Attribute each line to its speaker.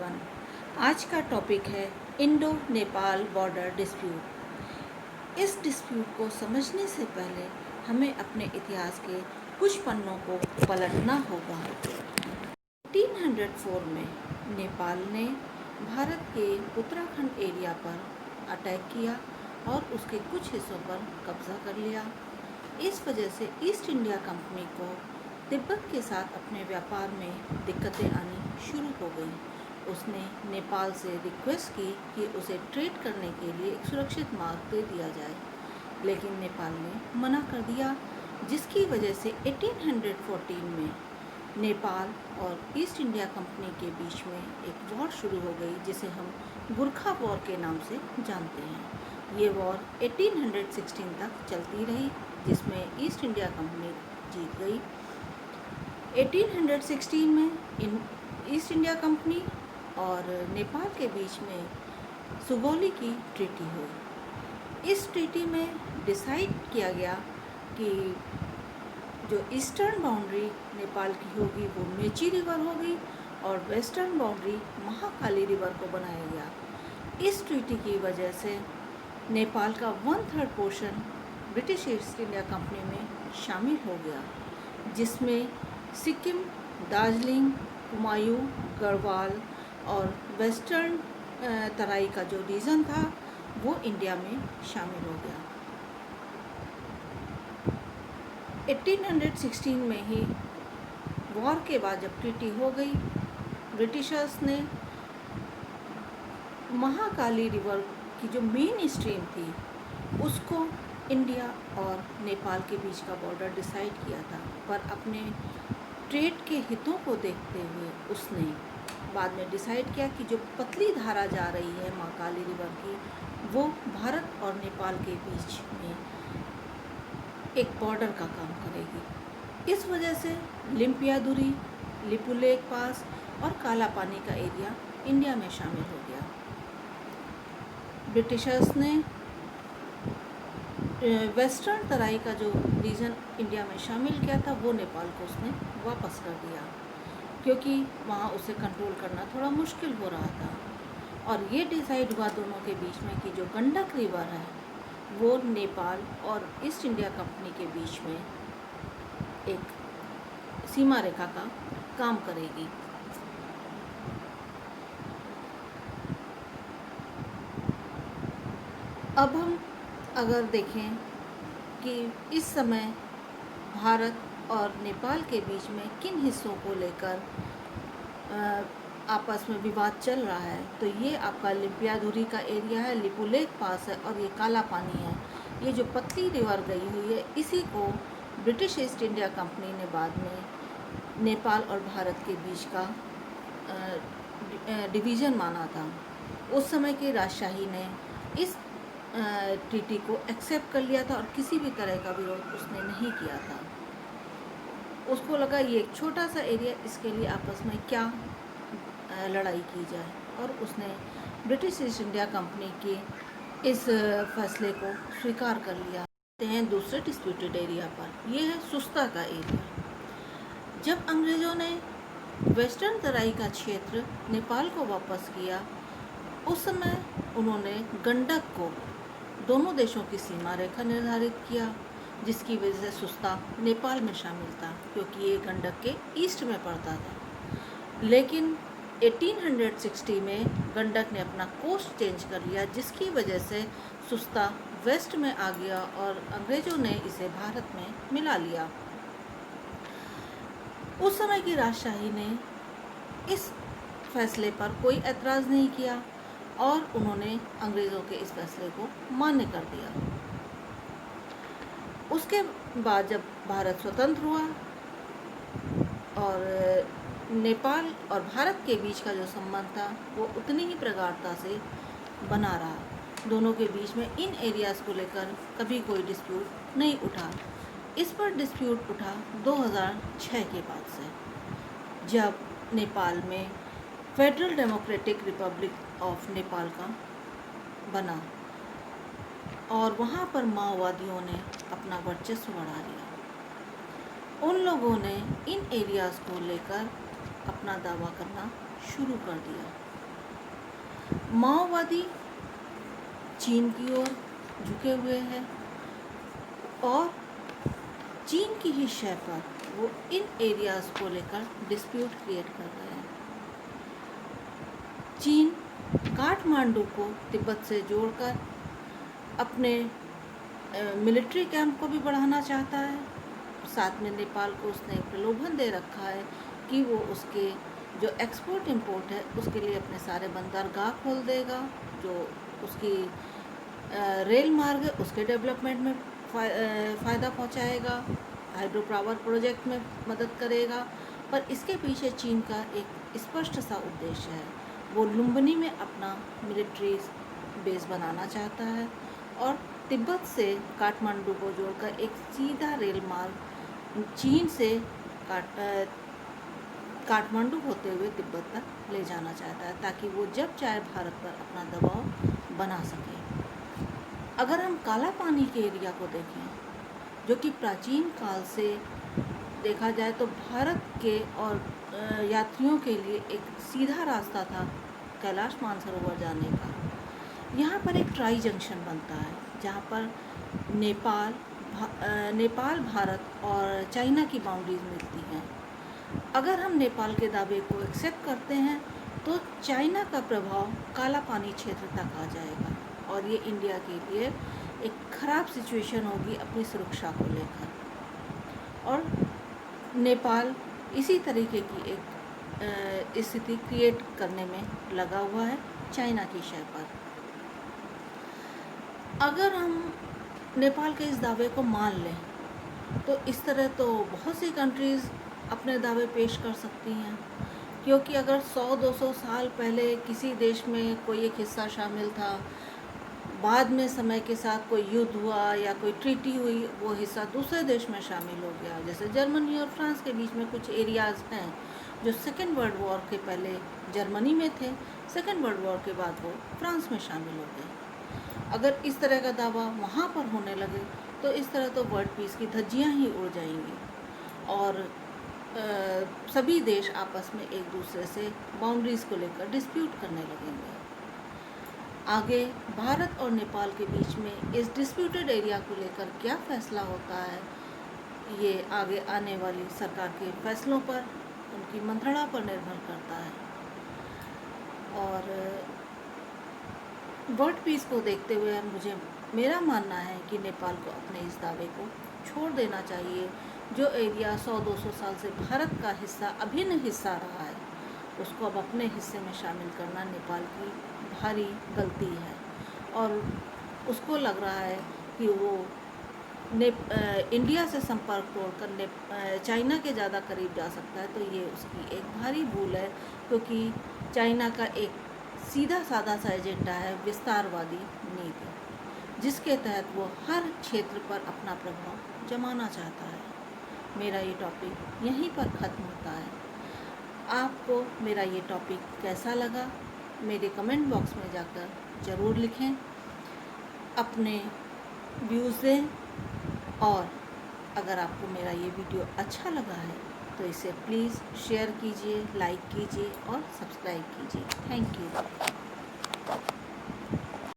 Speaker 1: Everyone. आज का topic है इंडो नेपाल बॉर्डर डिस्प्यूट। इस डिस्प्यूट को समझने से पहले हमें अपने इतिहास के कुछ पन्नों को पलटना होगा। 1804 में नेपाल ने भारत के उत्तराखंड एरिया पर अटैक किया और उसके कुछ हिस्सों पर कब्जा कर लिया। इस वजह से ईस्ट इंडिया कंपनी को तिब्बत के साथ अपने व्यापार में दिक्कतें आनी शुरू हो गई। उसने नेपाल से रिक्वेस्ट की कि उसे ट्रेड करने के लिए एक सुरक्षित मार्ग दे दिया जाए, लेकिन नेपाल ने मना कर दिया, जिसकी वजह से 1814 में नेपाल और ईस्ट इंडिया कंपनी के बीच में एक वॉर शुरू हो गई, जिसे हम गुरखा वॉर के नाम से जानते हैं। ये वॉर 1816 तक चलती रही, जिसमें ईस्ट इंडिया कंपनी जीत गई। 1816 में ईस्ट इंडिया कंपनी और नेपाल के बीच में सुगौली की ट्रीटी हुई। इस ट्रीटी में डिसाइड किया गया कि जो ईस्टर्न बाउंड्री नेपाल की होगी वो मेची रिवर होगी और वेस्टर्न बाउंड्री महाकाली रिवर को बनाया गया। इस ट्रीटी की वजह से नेपाल का 1/3 portion British east India company में शामिल हो गया, जिसमें सिक्किम, दार्जिलिंग, कुमायूं, गढ़वाल और वेस्टर्न तराई का जो रीजन था वो इंडिया में शामिल हो गया। 1816 में ही वॉर के बाद जब ट्रीटी हो गई, ब्रिटिशर्स ने महाकाली रिवर की जो मेन स्ट्रीम थी उसको इंडिया और नेपाल के बीच का बॉर्डर डिसाइड किया था, पर अपने ट्रेड के हितों को देखते हुए उसने बाद में डिसाइड किया कि जो पतली धारा जा रही है महाकाली रिवर की, वो भारत और नेपाल के बीच में एक बॉर्डर का काम करेगी। इस वजह से लिम्पियादुरी, लिपुलेख पास और काला पानी का एरिया इंडिया में शामिल हो गया। ब्रिटिशर्स ने वेस्टर्न तराई का जो रीजन इंडिया में शामिल किया था वो नेपाल को उसने वापस कर दिया, क्योंकि वहाँ उसे कंट्रोल करना थोड़ा मुश्किल हो रहा था। और ये डिसाइड हुआ दोनों के बीच में कि जो गंडक रिवर है वो नेपाल और ईस्ट इंडिया कंपनी के बीच में एक सीमा रेखा का काम करेगी। अब हम अगर देखें कि इस समय भारत और नेपाल के बीच में किन हिस्सों को लेकर आपस में विवाद चल रहा है, तो ये आपका लिम्पियादुरी का एरिया है, लिपुलेख पास है और ये काला पानी है। ये जो पतली रिवर गई हुई है, इसी को ब्रिटिश ईस्ट इंडिया कंपनी ने बाद में नेपाल और भारत के बीच का डिवीज़न माना था। उस समय की राजशाही ने इस ट्रीटी को एक्सेप्ट कर लिया था और किसी भी तरह का विरोध उसने नहीं किया था। उसको लगा ये एक छोटा सा एरिया, इसके लिए आपस में क्या लड़ाई की जाए, और उसने ब्रिटिश ईस्ट इंडिया कंपनी के इस फैसले को स्वीकार कर लिया। हैं दूसरे डिस्प्यूटेड एरिया पर, ये है सुस्ता का एरिया। जब अंग्रेज़ों ने वेस्टर्न तराई का क्षेत्र नेपाल को वापस किया, उस समय उन्होंने गंडक को दोनों देशों की सीमा रेखा निर्धारित किया, जिसकी वजह से सुस्ता नेपाल में शामिल था, क्योंकि ये गंडक के ईस्ट में पड़ता था। लेकिन 1860 में गंडक ने अपना कोस्ट चेंज कर लिया, जिसकी वजह से सुस्ता वेस्ट में आ गया और अंग्रेज़ों ने इसे भारत में मिला लिया। उस समय की राजशाही ने इस फैसले पर कोई ऐतराज़ नहीं किया और उन्होंने अंग्रेज़ों के इस फैसले को मान्य कर दिया। उसके बाद जब भारत स्वतंत्र हुआ और नेपाल और भारत के बीच का जो संबंध था वो उतनी ही प्रगाढ़ता से बना रहा। दोनों के बीच में इन एरियाज़ को लेकर कभी कोई डिस्प्यूट नहीं उठा। इस पर डिस्प्यूट उठा 2006 के बाद से, जब नेपाल में federal democratic Republic of Nepal का बना और वहाँ पर माओवादियों ने अपना वर्चस्व बढ़ा लिया। उन लोगों ने इन एरियाज़ को लेकर अपना दावा करना शुरू कर दिया। माओवादी चीन की ओर झुके हुए हैं और चीन की ही शय पर वो इन एरियाज़ को लेकर डिस्प्यूट क्रिएट कर रहे हैं। चीन काठमांडू को तिब्बत से जोड़कर अपने मिलिट्री कैंप को भी बढ़ाना चाहता है। साथ में नेपाल को उसने प्रलोभन दे रखा है कि वो उसके जो एक्सपोर्ट इंपोर्ट है उसके लिए अपने सारे बंदरगाह खोल देगा, जो उसकी रेल मार्ग है उसके डेवलपमेंट में फ़ायदा पहुंचाएगा, हाइड्रो पावर प्रोजेक्ट में मदद करेगा। पर इसके पीछे चीन का एक स्पष्ट सा उद्देश्य है। वो लुम्बिनी में अपना मिलिट्री बेस बनाना चाहता है और तिब्बत से काठमांडू को जोड़कर एक सीधा रेल मार्ग चीन से काठमांडू होते हुए तिब्बत तक ले जाना चाहता है, ताकि वो जब चाहे भारत पर अपना दबाव बना सके। अगर हम काला पानी के एरिया को देखें, जो कि प्राचीन काल से देखा जाए तो भारत के और यात्रियों के लिए एक सीधा रास्ता था कैलाश मानसरोवर जाने का। यहाँ पर एक ट्राई जंक्शन बनता है जहाँ पर नेपाल, भारत और चाइना की बाउंड्रीज मिलती हैं। अगर हम नेपाल के दावे को एक्सेप्ट करते हैं तो चाइना का प्रभाव काला पानी क्षेत्र तक आ जाएगा और ये इंडिया के लिए एक ख़राब सिचुएशन होगी अपनी सुरक्षा को लेकर। और नेपाल इसी तरीके की एक स्थिति क्रिएट करने में लगा हुआ है चाइना की शय पर। अगर हम नेपाल के इस दावे को मान लें तो इस तरह तो बहुत सी कंट्रीज़ अपने दावे पेश कर सकती हैं, क्योंकि अगर 100-200 साल पहले किसी देश में कोई एक हिस्सा शामिल था, बाद में समय के साथ कोई युद्ध हुआ या कोई ट्रीटी हुई, वो हिस्सा दूसरे देश में शामिल हो गया। जैसे जर्मनी और फ्रांस के बीच में कुछ एरियाज़ हैं जो सेकेंड वर्ल्ड वॉर के पहले जर्मनी में थे, सेकेंड वर्ल्ड वॉर के बाद वो फ्रांस में शामिल हो गए। अगर इस तरह का दावा वहाँ पर होने लगे तो इस तरह तो वर्ल्ड पीस की धज्जियाँ ही उड़ जाएंगी और सभी देश आपस में एक दूसरे से बाउंड्रीज़ को लेकर डिस्प्यूट करने लगेंगे। आगे भारत और नेपाल के बीच में इस डिस्प्यूटेड एरिया को लेकर क्या फ़ैसला होता है, ये आगे आने वाली सरकार के फैसलों पर, उनकी मंत्रणा पर निर्भर करता है। और वर्ल्ड पीस को देखते हुए मेरा मानना है कि नेपाल को अपने इस दावे को छोड़ देना चाहिए। जो एरिया 100-200 साल से भारत का हिस्सा, अभिन्न हिस्सा रहा है, उसको अब अपने हिस्से में शामिल करना नेपाल की भारी गलती है और उसको लग रहा है कि वो इंडिया से संपर्क तोड़कर चाइना के ज़्यादा करीब जा सकता है। तो ये उसकी एक भारी भूल है, क्योंकि चाइना का एक सीधा साधा सा एजेंडा है विस्तारवादी नीति, जिसके तहत वो हर क्षेत्र पर अपना प्रभाव जमाना चाहता है। मेरा ये टॉपिक यहीं पर ख़त्म होता है। आपको मेरा ये टॉपिक कैसा लगा मेरे कमेंट बॉक्स में जाकर ज़रूर लिखें, अपने व्यूज़ दें और अगर आपको मेरा ये वीडियो अच्छा लगा है तो इसे प्लीज़ शेयर कीजिए, लाइक कीजिए और सब्सक्राइब कीजिए। Thank you.